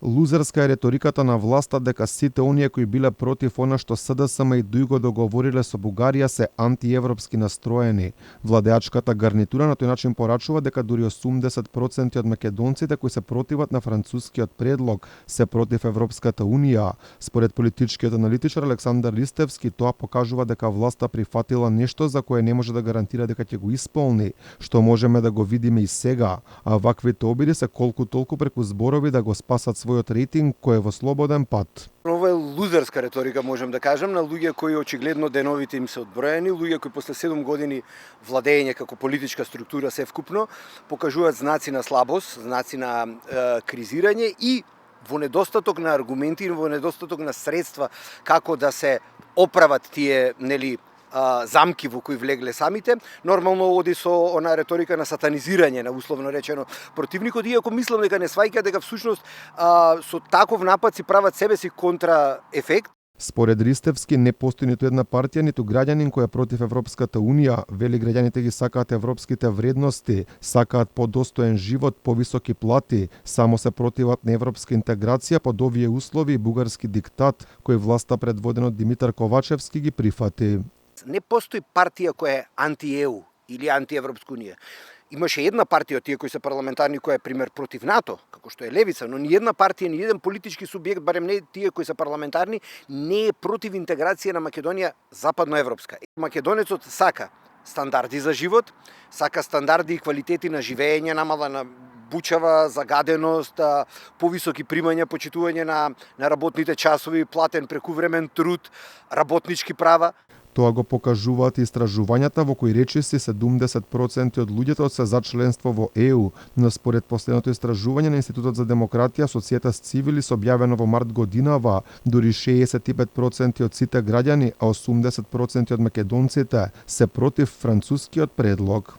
Лузерска е реториката на власта дека сите оние кои биле против она што СДСМ и ДУИ го договориле со Бугарија се антиевропски настроени. Владеачката гарнитура на тој начин порачува дека дури 80% од македонците кои се противат на францускиот предлог се против Европската унија. Според политичкиот аналитичар Александар Ристевски, тоа покажува дека власта прифатила нешто за кое не може да гарантира дека ќе го исполни, што можеме да го видиме и сега, а ваквите обиди се колку толку преку зборови да го спасат својот рейтинг кој е во слободен пат. Ова е лузерска реторика, можем да кажем, на луѓе кои очигледно деновите им се одброени, луѓе кои после 7 години владење како политичка структура се вкупно покажуваат знаци на слабост, знаци на кризирање и во недостаток на аргументи и во недостаток на средства како да се оправат тие замки во кои влегле самите, нормално оди со она реторика на сатанизирање на условно речено противникот, иако мислам дека не сваќа дека всушност со таков напад си прават себе си контраефект. Според Ристевски не постои ниту една партија, ниту граѓанин кој е против Европската унија. Вели граѓаните ги сакаат европските вредности, сакаат подостоен живот, повисоки плати, само се противат на европска интеграција под овие услови и бугарски диктат кој власта предводена од Димитар Ковачевски ги прифати. Не постои партија која е анти-ЕУ или анти-Европска унија. Имаше една партија од тие кои се парламентарни која е пример против НАТО, како што е Левица, но ни една партија, ни еден политички субјект, барем не тие кои се парламентарни, не е против интеграција на Македонија западноевропска. Македонецот сака стандарди за живот, сака стандарди и квалитети на живење, намалена бучава, загаденост, повисоки примања, почитување на работните часови, платен прекувремен труд, работнички права. Тоа го покажуваат и истражувањата во кои речиси 70% од луѓето се за членство во ЕУ, но според последното истражување на Институтот за демократија Societas Civilis објавено во март годинава, дури 65% од сите граѓани, а 80% од македонците се против францускиот предлог.